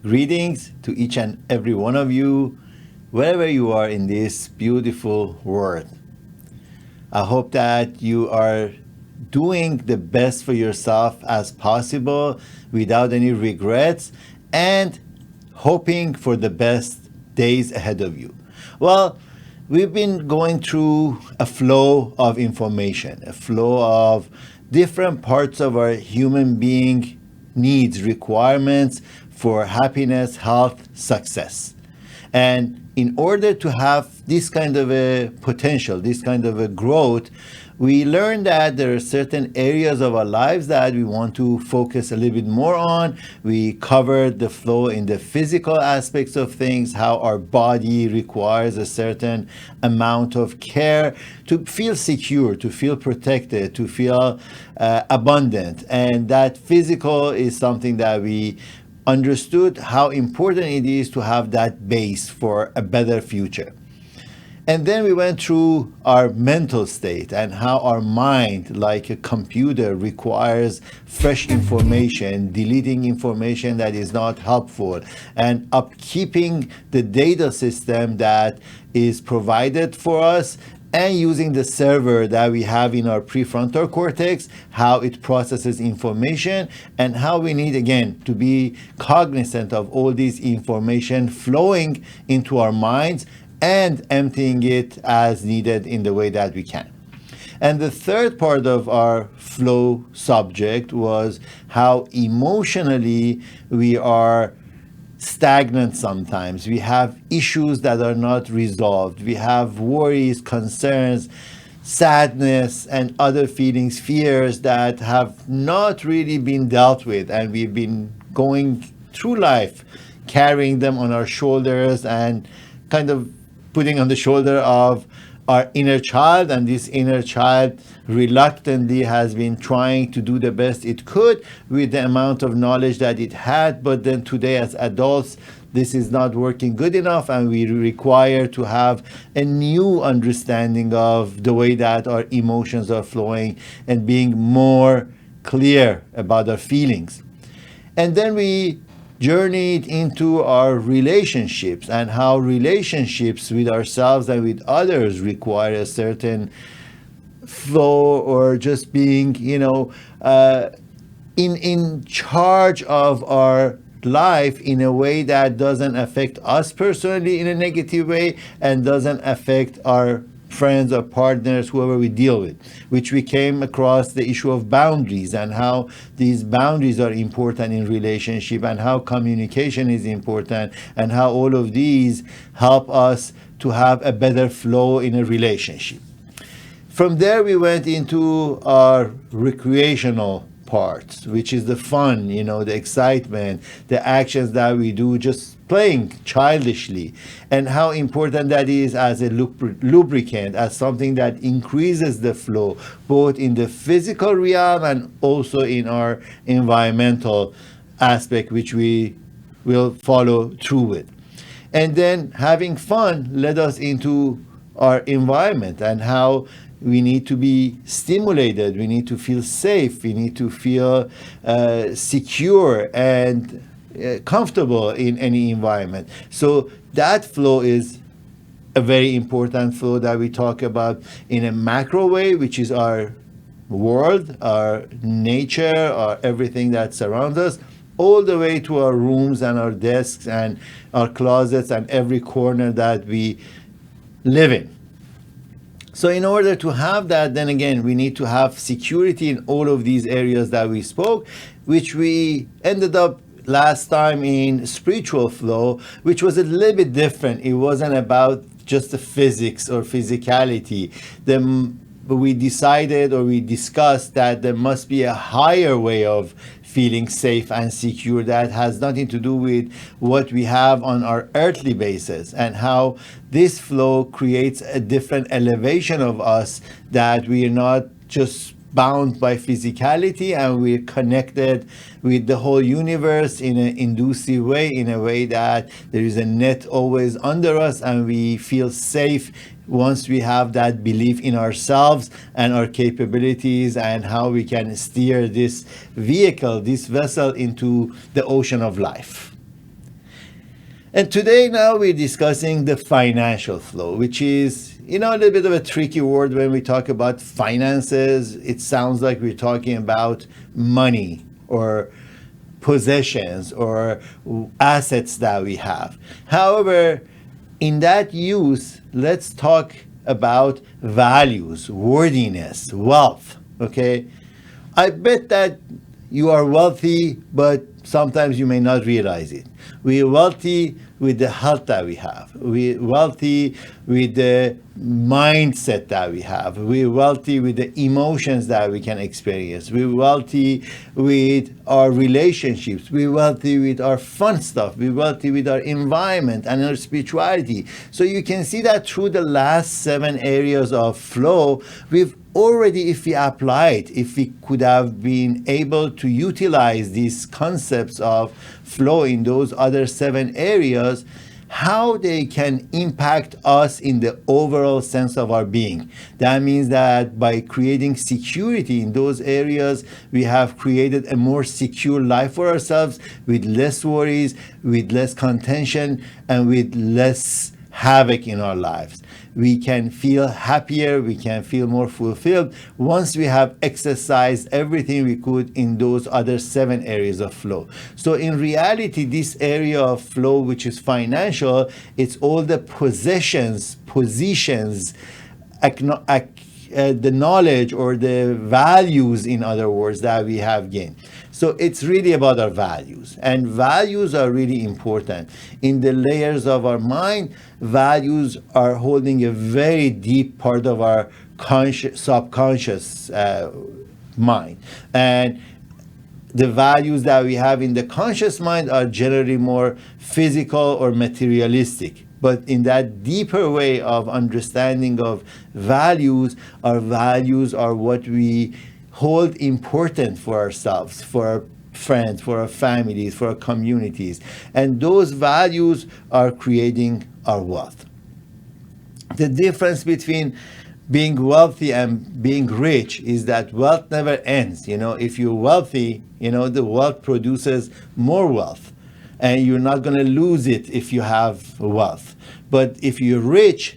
Greetings to each and every one of you, wherever you are in this beautiful world. I hope that you are doing the best for yourself as possible without any regrets and hoping for the best days ahead of you. Well, we've been going through a flow of information, a flow of different parts of our human being needs, requirements for happiness, health, success. And in order to have this kind of a potential, this kind of a growth, we learn that there are certain areas of our lives that we want to focus a little bit more on. We covered the flow in the physical aspects of things, how our body requires a certain amount of care to feel secure, to feel protected, to feel abundant. And that physical is something that we understood how important it is to have that base for a better future. And then we went through our mental state and how our mind, like a computer, requires fresh information, deleting information that is not helpful, and upkeeping the data system that is provided for us, and using the server that we have in our prefrontal cortex, how it processes information, and how we need, again, to be cognizant of all this information flowing into our minds and emptying it as needed in the way that we can. And the third part of our flow subject was how emotionally we are stagnant sometimes. We have issues that are not resolved. We have worries, concerns, sadness, and other feelings, fears that have not really been dealt with. And we've been going through life carrying them on our shoulders and kind of putting on the shoulder of our inner child, and this inner child reluctantly has been trying to do the best it could with the amount of knowledge that it had, but then today as adults this is not working good enough, and we require to have a new understanding of the way that our emotions are flowing and being more clear about our feelings. And then we journeyed into our relationships and how relationships with ourselves and with others require a certain flow, or just being, in charge of our life in a way that doesn't affect us personally in a negative way and doesn't affect our friends or partners, whoever we deal with, which we came across the issue of boundaries and how these boundaries are important in relationship and how communication is important and how all of these help us to have a better flow in a relationship. From there, we went into our recreational parts, which is the fun, the excitement, the actions that we do just playing childishly, and how important that is as a lubricant, as something that increases the flow, both in the physical realm and also in our environmental aspect, which we will follow through with. And then having fun led us into our environment and how we need to be stimulated, we need to feel safe, we need to feel secure and comfortable in any environment. So that flow is a very important flow that we talk about in a macro way, which is our world, our nature, our everything that surrounds us, all the way to our rooms and our desks and our closets and every corner that we live in. So in order to have that, then again, we need to have security in all of these areas that we spoke, which we ended up last time in spiritual flow, which was a little bit different. It wasn't about just the physics or physicality. We decided, or we discussed, that there must be a higher way of feeling safe and secure that has nothing to do with what we have on our earthly basis, and how this flow creates a different elevation of us, that we are not just bound by physicality and we're connected with the whole universe in an inducive way, in a way that there is a net always under us and we feel safe once we have that belief in ourselves and our capabilities and how we can steer this vehicle, this vessel, into the ocean of life. And today now we're discussing the financial flow, which is, a little bit of a tricky word. When we talk about finances, it sounds like we're talking about money or possessions or assets that we have. However, in that use, let's talk about values, worthiness, wealth, okay? I bet that you are wealthy, but sometimes you may not realize it. We are wealthy with the health that we have. We're wealthy with the mindset that we have. We're wealthy with the emotions that we can experience. We're wealthy with our relationships. We're wealthy with our fun stuff. We're wealthy with our environment and our spirituality. So you can see that through the last 7 areas of flow, we've already, if we applied, if we could have been able to utilize these concepts of flow in those other 7 areas, how they can impact us in the overall sense of our being. That means that by creating security in those areas, we have created a more secure life for ourselves with less worries, with less contention, and with less havoc in our lives. We can feel happier, we can feel more fulfilled once we have exercised everything we could in those other 7 areas of flow. So in reality, this area of flow, which is financial, it's all the possessions, positions, the knowledge or the values, in other words, that we have gained. So it's really about our values, and values are really important. In the layers of our mind, values are holding a very deep part of our subconscious mind. And the values that we have in the conscious mind are generally more physical or materialistic. But in that deeper way of understanding of values, our values are what we hold important for ourselves, for our friends, for our families, for our communities. And those values are creating our wealth. The difference between being wealthy and being rich is that wealth never ends. If you're wealthy, the wealth produces more wealth, and you're not going to lose it if you have wealth. But if you're rich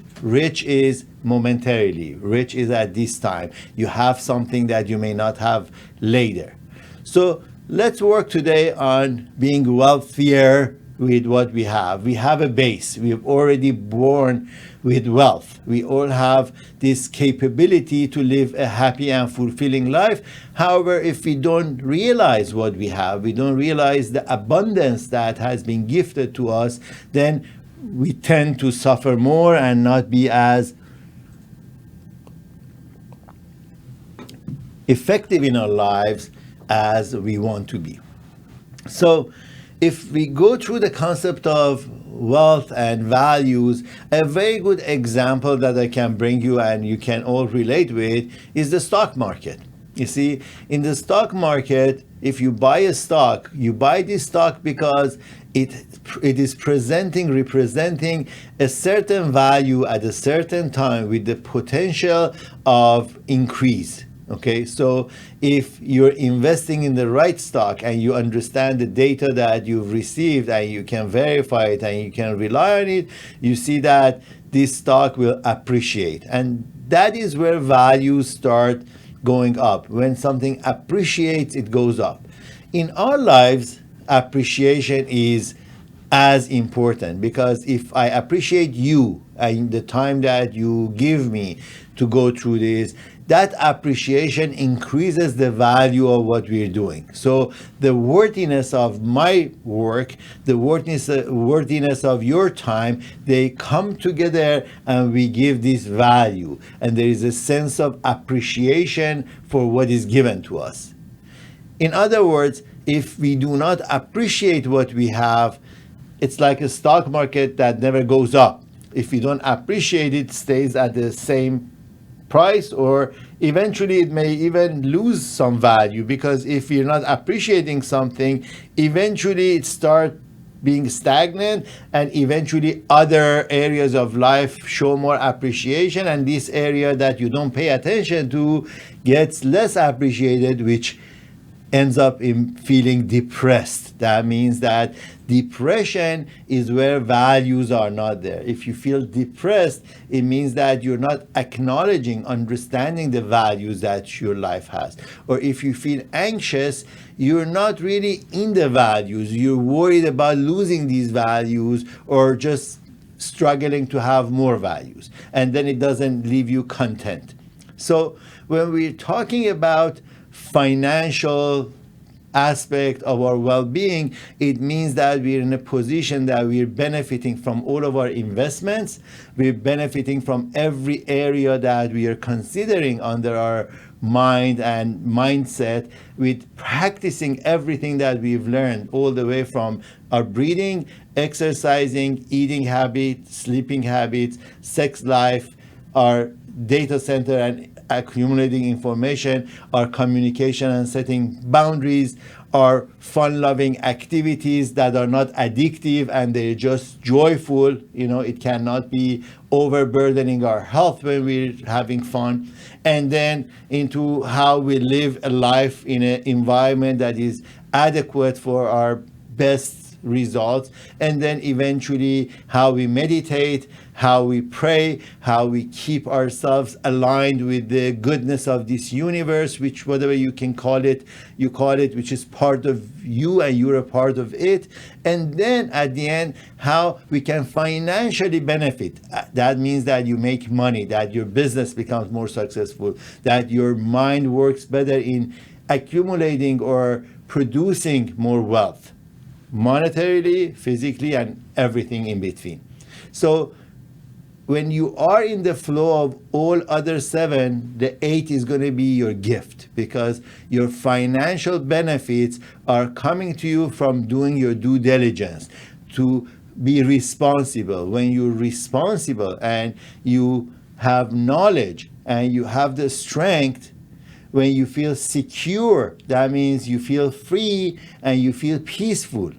is momentarily. Rich is at this time. You have something that you may not have later. So let's work today on being wealthier with what we have. We have a base. We've already born with wealth. We all have this capability to live a happy and fulfilling life. However, if we don't realize what we have, we don't realize the abundance that has been gifted to us, then we tend to suffer more and not be as effective in our lives as we want to be. So if we go through the concept of wealth and values, a very good example that I can bring you and you can all relate with is the stock market. You see, in the stock market, if you buy a stock, you buy this stock because it is representing a certain value at a certain time with the potential of increase. Okay, so if you're investing in the right stock and you understand the data that you've received and you can verify it and you can rely on it, you see that this stock will appreciate. And that is where values start going up. When something appreciates, it goes up. In our lives, appreciation is as important, because if I appreciate you and the time that you give me to go through this, that appreciation increases the value of what we're doing. So the worthiness of my work, the worthiness of your time, they come together and we give this value. And there is a sense of appreciation for what is given to us. In other words, if we do not appreciate what we have, it's like a stock market that never goes up. If you don't appreciate it, it stays at the same price, or eventually it may even lose some value, because if you're not appreciating something, eventually it starts being stagnant, and eventually other areas of life show more appreciation, and this area that you don't pay attention to gets less appreciated, which ends up in feeling depressed. That means that depression is where values are not there. If you feel depressed, it means that you're not acknowledging, understanding the values that your life has. Or if you feel anxious, you're not really in the values. You're worried about losing these values or just struggling to have more values. And then it doesn't leave you content. So when we're talking about financial aspect of our well-being, it means that we're in a position that we're benefiting from all of our investments. We're benefiting from every area that we are considering under our mind and mindset, with practicing everything that we've learned, all the way from our breathing, exercising, eating habits, sleeping habits, sex life, our data center and accumulating information, our communication and setting boundaries, our fun-loving activities that are not addictive and they're just joyful. It cannot be overburdening our health when we're having fun. And then into how we live a life in an environment that is adequate for our best results, and then eventually how we meditate, how we pray, how we keep ourselves aligned with the goodness of this universe, which whatever you can call it, you call it, which is part of you and you're a part of it. And then at the end, how we can financially benefit. That means that you make money, that your business becomes more successful, that your mind works better in accumulating or producing more wealth, monetarily, physically, and everything in between. So when you are in the flow of all other 7, the 8 is going to be your gift, because your financial benefits are coming to you from doing your due diligence, to be responsible. When you're responsible and you have knowledge and you have the strength, when you feel secure, that means you feel free and you feel peaceful.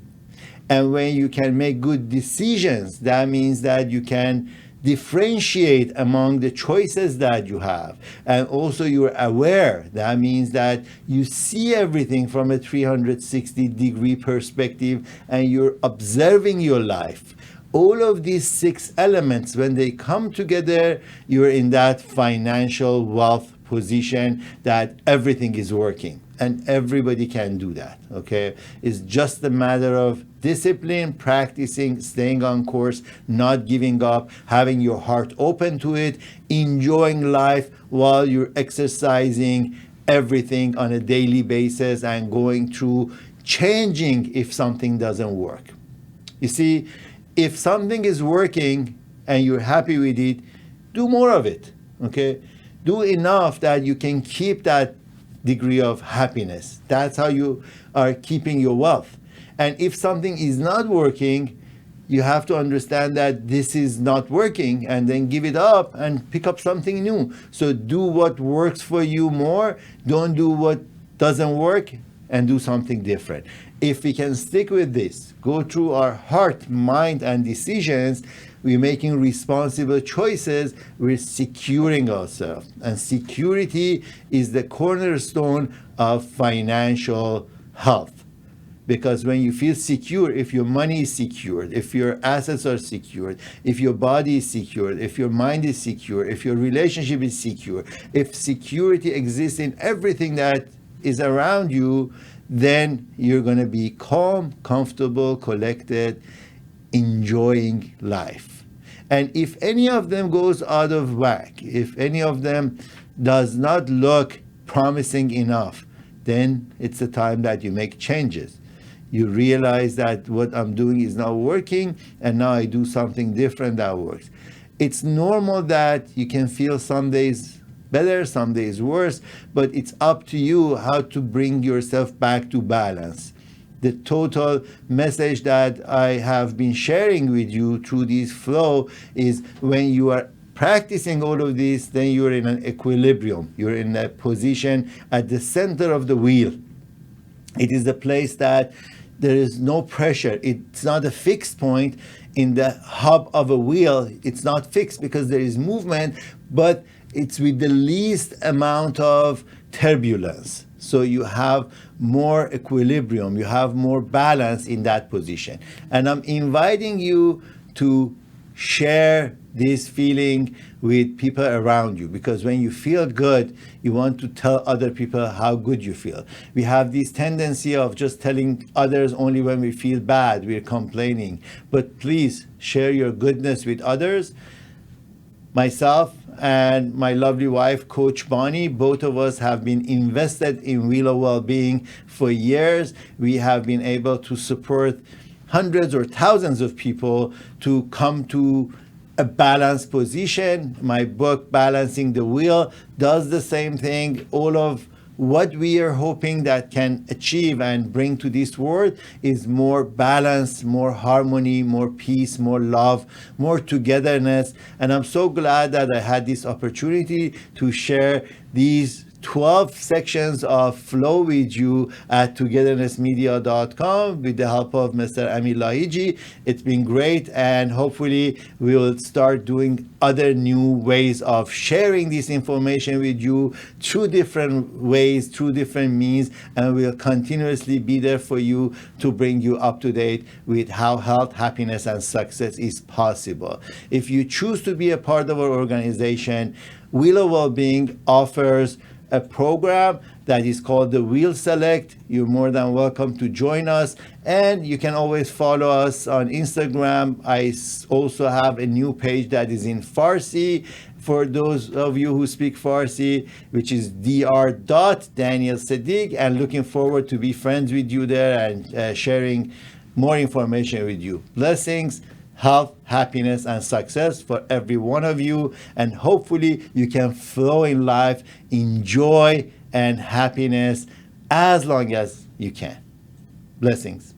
And when you can make good decisions, that means that you can differentiate among the choices that you have. And also you're aware. That means that you see everything from a 360-degree perspective and you're observing your life. All of these 6 elements, when they come together, you're in that financial wealth position that everything is working, and everybody can do that. Okay, it's just a matter of discipline, practicing, staying on course, not giving up, having your heart open to it, enjoying life while you're exercising everything on a daily basis and going through changing if something doesn't work. You see, if something is working and you're happy with it, do more of it. Okay, do enough that you can keep that degree of happiness. That's how you are keeping your wealth. And if something is not working, you have to understand that this is not working, and then give it up and pick up something new. So do what works for you more. Don't do what doesn't work, and do something different. If we can stick with this, go through our heart, mind, and decisions, we're making responsible choices, we're securing ourselves. And security is the cornerstone of financial health. Because when you feel secure, if your money is secured, if your assets are secured, if your body is secured, if your mind is secure, if your relationship is secure, if security exists in everything that is around you, then you're going to be calm, comfortable, collected, enjoying life. And if any of them goes out of whack, if any of them does not look promising enough, then it's the time that you make changes. You realize that what I'm doing is not working, and now I do something different that works. It's normal that you can feel some days better, some days worse, but it's up to you how to bring yourself back to balance. The total message that I have been sharing with you through this flow is, when you are practicing all of this, then you're in an equilibrium. You're in a position at the center of the wheel. It is a place that there is no pressure. It's not a fixed point in the hub of a wheel. It's not fixed because there is movement, but it's with the least amount of turbulence. so you have more equilibrium, you have more balance in that position. And I'm inviting you to share this feeling with people around you, because when you feel good, you want to tell other people how good you feel. We have this tendency of just telling others only when we feel bad, we're complaining. But please share your goodness with others. Myself and my lovely wife, Coach Bonnie, both of us have been invested in Wheel of Wellbeing for years. We have been able to support hundreds or thousands of people to come to a balanced position. My book, Balancing the Wheel, does the same thing. All of what we are hoping that can achieve and bring to this world is more balance, more harmony, more peace, more love, more togetherness. And I'm so glad that I had this opportunity to share these 12 sections of flow with you at togethernessmedia.com with the help of Mr. Amir Lahiji. It's been great, and hopefully we will start doing other new ways of sharing this information with you through different ways, through different means, and we'll continuously be there for you to bring you up to date with how health, happiness, and success is possible. If you choose to be a part of our organization, Wheel of Wellbeing offers a program that is called the Wheel Select. You're more than welcome to join us, and you can always follow us on Instagram. I also have a new page that is in Farsi for those of you who speak Farsi, which is Dr.Daniel Sadigh, and looking forward to be friends with you there and sharing more information with you. Blessings, health, happiness, and success for every one of you. And hopefully you can flow in life, enjoy and happiness as long as you can. Blessings.